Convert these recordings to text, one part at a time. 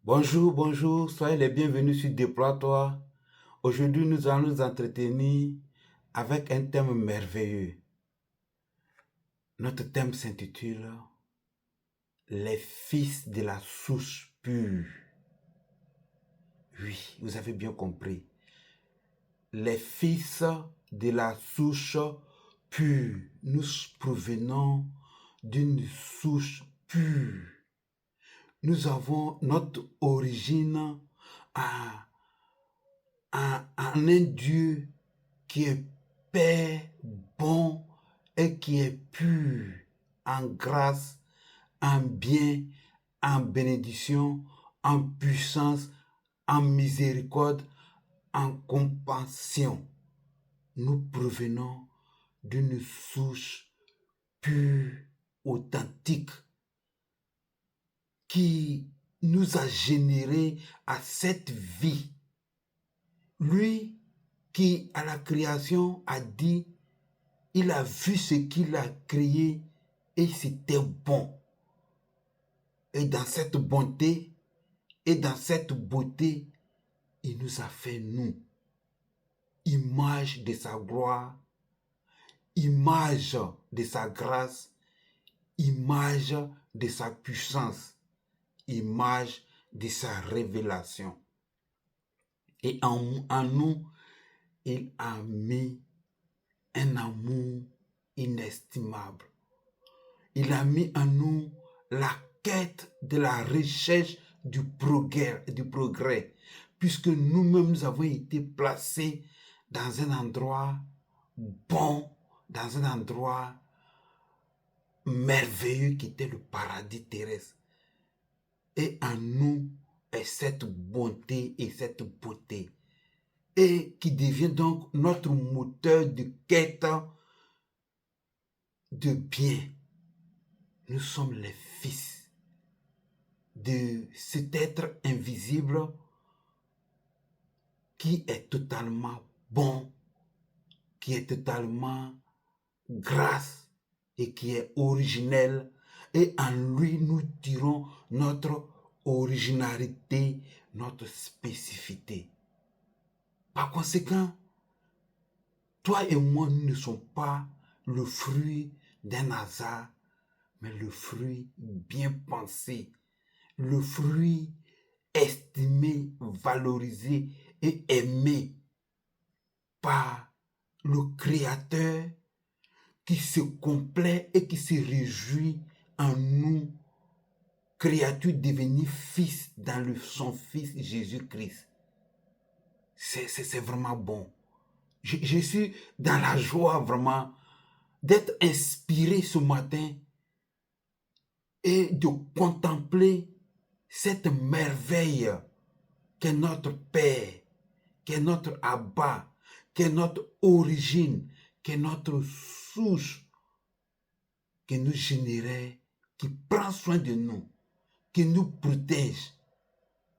Bonjour, bonjour, soyez les bienvenus sur Déploie-toi. Aujourd'hui, nous allons nous entretenir avec un thème merveilleux. Notre thème s'intitule Les fils de la souche pure. Oui, vous avez bien compris. Les fils de la souche pure. Nous provenons d'une souche pure. Nous avons notre origine à un Dieu qui est Père bon et qui est pur en grâce, en bien, en bénédiction, en puissance, en miséricorde, en compassion. Nous provenons d'une souche pure, authentique, qui nous a générés à cette vie. Lui qui, à la création, a dit, il a vu ce qu'il a créé et c'était bon. Et dans cette bonté et dans cette beauté, il nous a fait, nous, image de sa gloire, image de sa grâce, image de sa puissance, image de sa révélation. Et en nous, il a mis un amour inestimable. Il a mis en nous la quête de la recherche du progrès, puisque nous-mêmes nous avons été placés dans un endroit bon, dans un endroit merveilleux qui était le paradis terrestre. Et en nous est cette bonté et cette beauté, et qui devient donc notre moteur de quête de bien. Nous sommes les fils de cet être invisible qui est totalement bon, qui est totalement grâce et qui est originel. Et en lui, nous tirons notre originalité, notre spécificité. Par conséquent, toi et moi, nous ne sommes pas le fruit d'un hasard, mais le fruit bien pensé, le fruit estimé, valorisé et aimé par le Créateur qui se complaît et qui se réjouit en nous, créatures devenues fils dans son Fils Jésus-Christ. C'est vraiment bon. Je suis dans la joie vraiment d'être inspiré ce matin et de contempler cette merveille qu'est notre Père, qu'est notre Abba, qu'est notre origine, qu'est notre souche, qui nous générait, qui prend soin de nous, qui nous protège.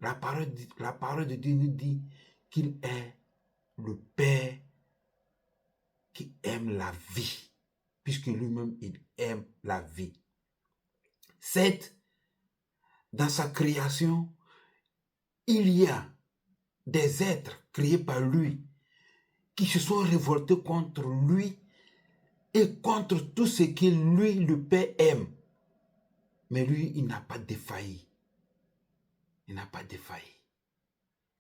La parole de Dieu nous dit qu'il est le Père qui aime la vie, puisque lui-même, il aime la vie. Certes, dans sa création, il y a des êtres créés par lui qui se sont révoltés contre lui et contre tout ce que lui, le Père, aime. Mais lui, il n'a pas défailli. Il n'a pas défailli.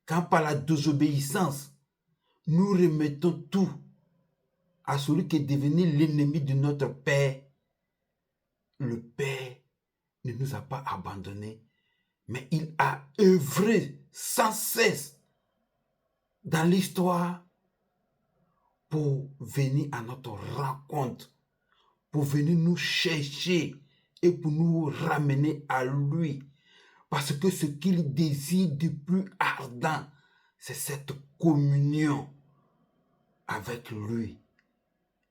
Quand par la désobéissance, nous remettons tout à celui qui est devenu l'ennemi de notre Père, le Père ne nous a pas abandonnés, mais il a œuvré sans cesse dans l'histoire pour venir à notre rencontre, pour venir nous chercher et pour nous ramener à lui. Parce que ce qu'il désire de plus ardent, c'est cette communion avec lui,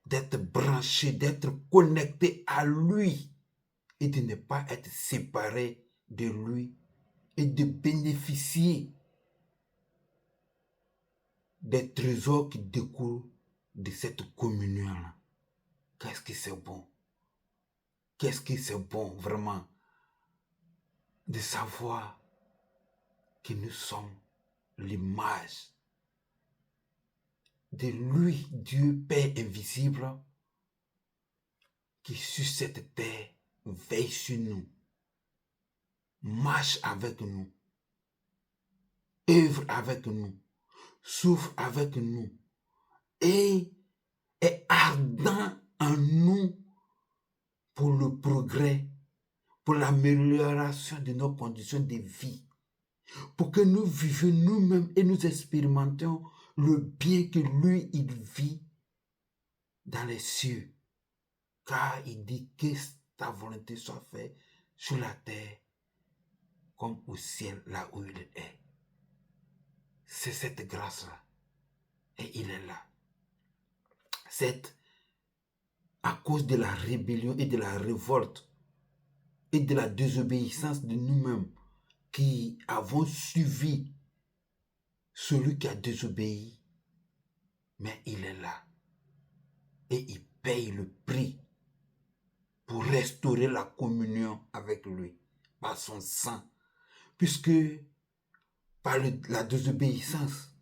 d'être branché, d'être connecté à lui et de ne pas être séparé de lui et de bénéficier des trésors qui découlent de cette communion-là. Qu'est-ce que c'est bon? Qu'est-ce que c'est bon vraiment de savoir que nous sommes l'image de lui, Dieu Père invisible, qui sur cette terre veille sur nous, marche avec nous, œuvre avec nous, souffre avec nous et est ardent en nous pour le progrès, pour l'amélioration de nos conditions de vie, pour que nous vivions nous-mêmes et nous expérimentions le bien que lui, il vit dans les cieux. Car il dit que ta volonté soit faite sur la terre comme au ciel, là où il est. C'est cette grâce-là. Et il est là. C'est à cause de la rébellion et de la révolte et de la désobéissance de nous-mêmes qui avons suivi celui qui a désobéi. Mais il est là. Et il paye le prix pour restaurer la communion avec lui par son sang. Puisque par la désobéissance,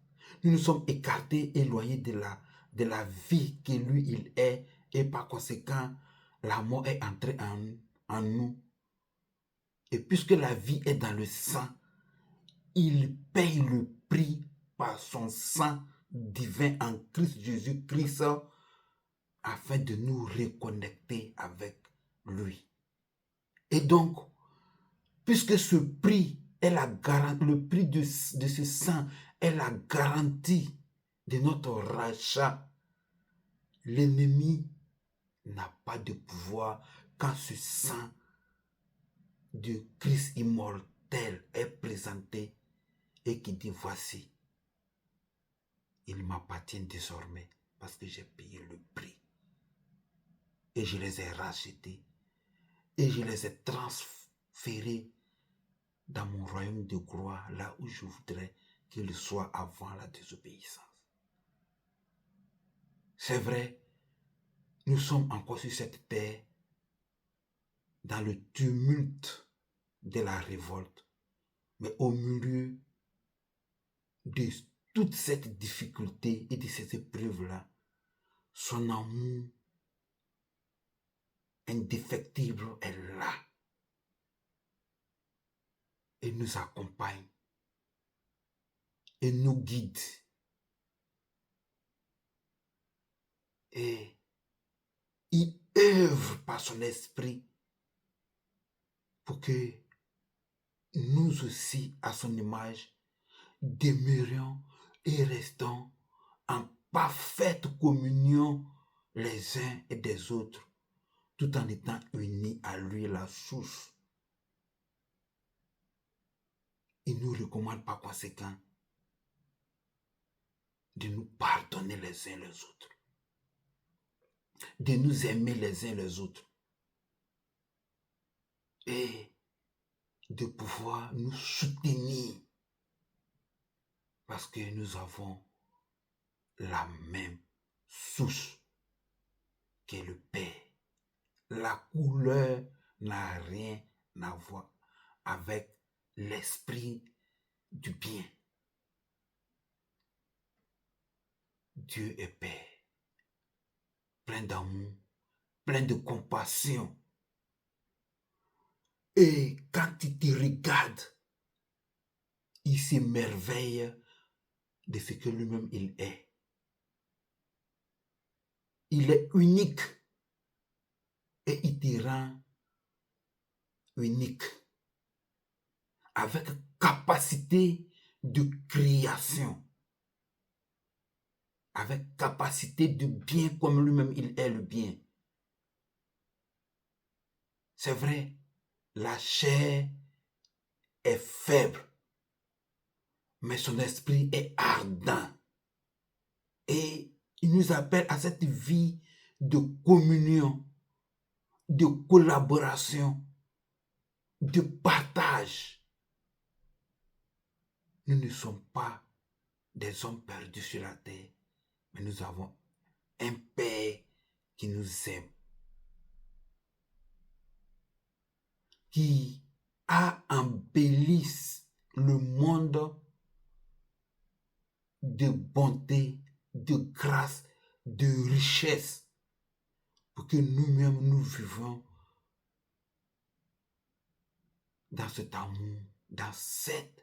nous nous sommes écartés, éloignés de la vie que lui, il est. Et par conséquent, la mort est entrée en nous. Et puisque la vie est dans le sang, il paye le prix par son sang divin en Christ Jésus-Christ afin de nous reconnecter avec lui. Et donc, puisque ce prix est le prix de ce sang est la garantie de notre rachat, l'ennemi n'a pas de pouvoir quand ce sang de Christ immortel est présenté et qui dit voici, il m'appartient désormais parce que j'ai payé le prix et je les ai rachetés et je les ai transférés dans mon royaume de gloire, là où je voudrais qu'il soit avant la désobéissance. C'est vrai, nous sommes encore sur cette terre dans le tumulte de la révolte, mais au milieu de toute cette difficulté et de ces épreuves-là, son amour indéfectible est là et nous accompagne et nous guide. Et il œuvre par son esprit pour que nous aussi, à son image, demeurions et restons en parfaite communion les uns et des autres, tout en étant unis à lui, la source. Il nous recommande par conséquent de nous pardonner les uns les autres, de nous aimer les uns les autres et de pouvoir nous soutenir parce que nous avons la même source qu'est le Père. La couleur n'a rien à voir avec l'esprit du bien. Dieu est Père, plein d'amour, plein de compassion. Et quand il te regarde, il s'émerveille de ce que lui-même il est. Il est unique et il te rend unique avec capacité de création, avec capacité de bien comme lui-même il est le bien. C'est vrai, la chair est faible, mais son esprit est ardent. Et il nous appelle à cette vie de communion, de collaboration, de partage. Nous ne sommes pas des hommes perdus sur la terre, mais nous avons un Père qui nous aime, qui a embelli le monde de bonté, de grâce, de richesse, pour que nous-mêmes nous vivions dans cet amour, dans cette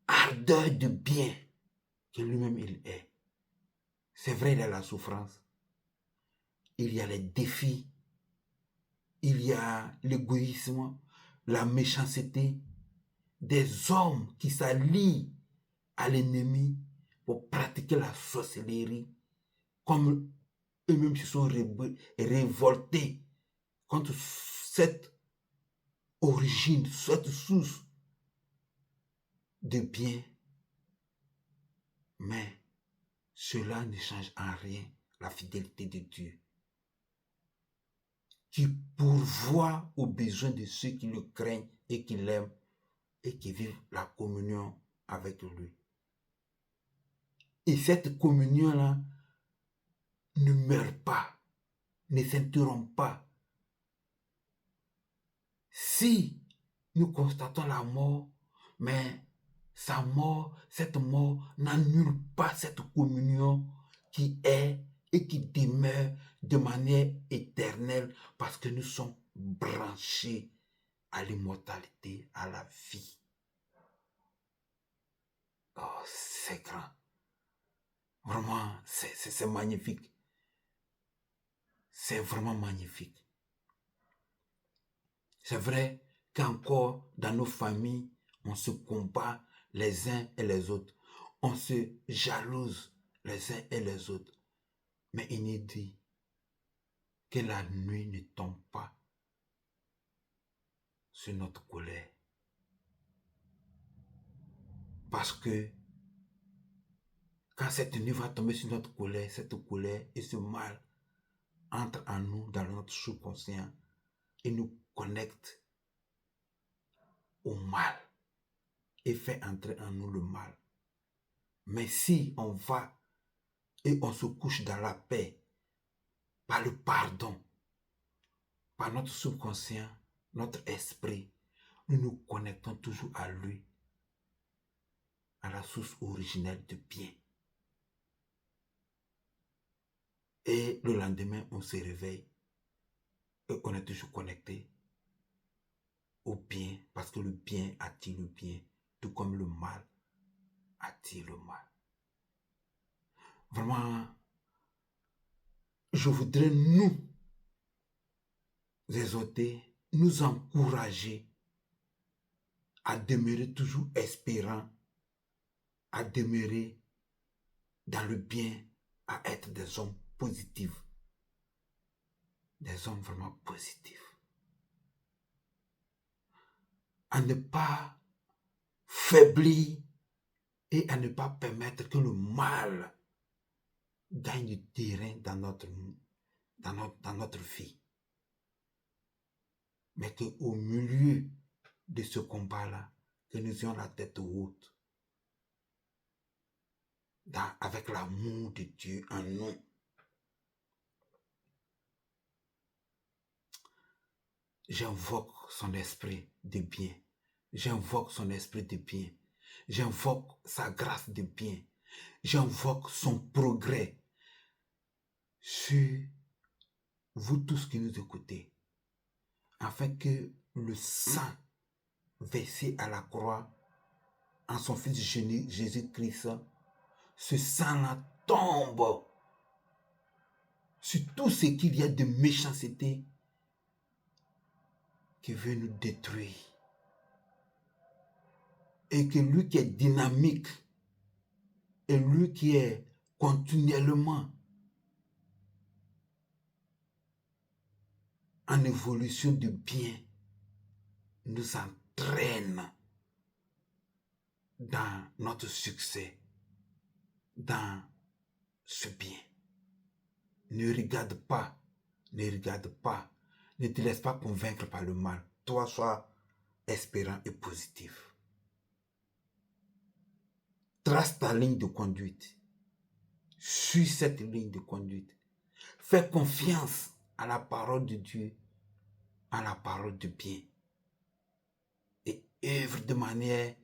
ardeur de bien que lui-même il est. C'est vrai, il y a la souffrance, il y a les défis, il y a l'égoïsme, la méchanceté, des hommes qui s'allient à l'ennemi pour pratiquer la sorcellerie, comme eux-mêmes se sont révoltés contre cette origine, cette source de bien. Mais cela ne change en rien la fidélité de Dieu, qui pourvoit aux besoins de ceux qui le craignent et qui l'aiment et qui vivent la communion avec lui. Et cette communion-là ne meurt pas, ne s'interrompt pas. Si nous constatons la mort, mais sa mort, cette mort n'annule pas cette communion qui est et qui demeure de manière éternelle parce que nous sommes branchés à l'immortalité, à la vie. Oh, c'est grand. Vraiment, c'est magnifique. C'est vraiment magnifique. C'est vrai qu'encore dans nos familles, on se combat les uns et les autres. On se jalouse les uns et les autres. Mais il est dit que la nuit ne tombe pas sur notre colère. Parce que quand cette nuit va tomber sur notre colère, cette colère et ce mal entre en nous dans notre subconscient et nous connecte au mal et fait entrer en nous le mal. Mais si on va et on se couche dans la paix, par le pardon, par notre subconscient, notre esprit, nous nous connectons toujours à lui, à la source originelle de bien. Et le lendemain, on se réveille et on est toujours connecté au bien, parce que le bien attire le bien, tout comme le mal attire le mal. Vraiment, je voudrais nous exhorter, nous encourager à demeurer toujours espérants, à demeurer dans le bien, à être des hommes positifs, des hommes vraiment positifs, à ne pas faiblir et à ne pas permettre que le mal gagne du terrain dans notre vie. Mais qu'au milieu de ce combat-là, que nous ayons la tête haute, avec l'amour de Dieu en nous. J'invoque son esprit de bien. J'invoque son esprit de bien. J'invoque sa grâce de bien. J'invoque son progrès sur vous tous qui nous écoutez, afin que le sang versé à la croix en son Fils Jésus-Christ, ce sang-là tombe sur tout ce qu'il y a de méchanceté qui veut nous détruire. Et que lui qui est dynamique, et lui qui est continuellement en évolution de bien, nous entraîne dans notre succès, dans ce bien. Ne regarde pas, ne te laisse pas convaincre par le mal. Toi, sois espérant et positif. Trace ta ligne de conduite. Suis cette ligne de conduite. Fais confiance à la parole de Dieu, à la parole de bien. Et œuvre de manière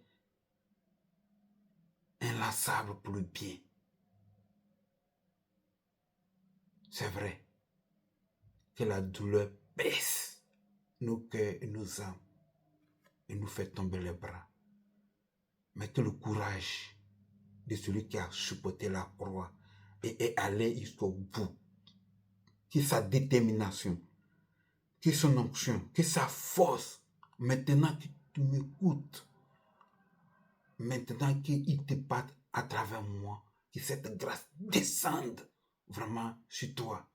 inlassable pour le bien. C'est vrai que la douleur baisse nos cœurs et nos âmes et nous fait tomber les bras. Mais que le courage de celui qui a supporté la croix et est allé jusqu'au bout, que sa détermination, que son onction, que sa force, maintenant que tu m'écoutes, maintenant qu'il te parle à travers moi, que cette grâce descende vraiment sur toi.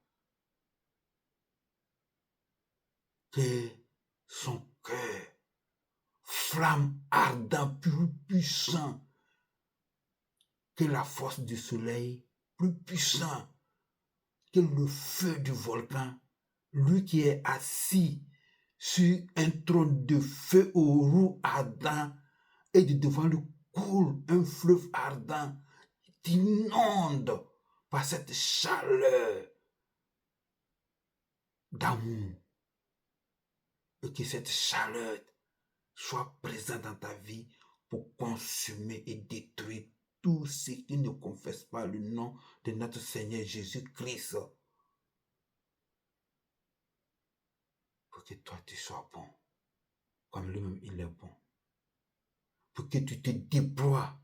Que son cœur, flamme ardente, plus puissant que la force du soleil, plus puissant que le feu du volcan, lui qui est assis sur un trône de feu aux roues ardents et de devant lui coule un fleuve ardent qui inonde par cette chaleur d'amour. Et que cette chaleur soit présente dans ta vie pour consumer et détruire tous ceux qui ne confessent pas le nom de notre Seigneur Jésus-Christ. Pour que toi tu sois bon, comme lui-même il est bon. Pour que tu te déploies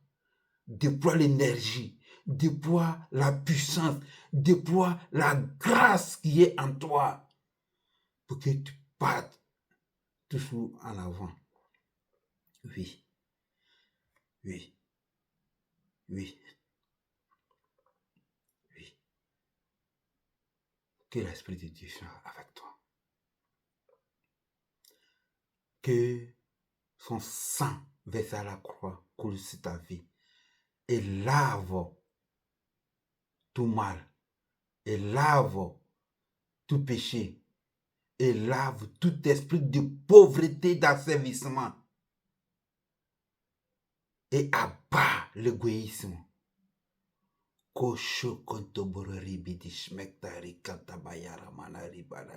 l'énergie, déploie la puissance, déploie la grâce qui est en toi. Pour que tu partes toujours en avant. Oui, oui, oui, oui. Que l'Esprit de Dieu soit avec toi. Que son sang versé à la croix coule sur ta vie et lave tout mal, et lave tout péché, et lave tout esprit de pauvreté d'asservissement et abat l'égoïsme. Kosho kontoborori bidishmektari kantabayara manari bala.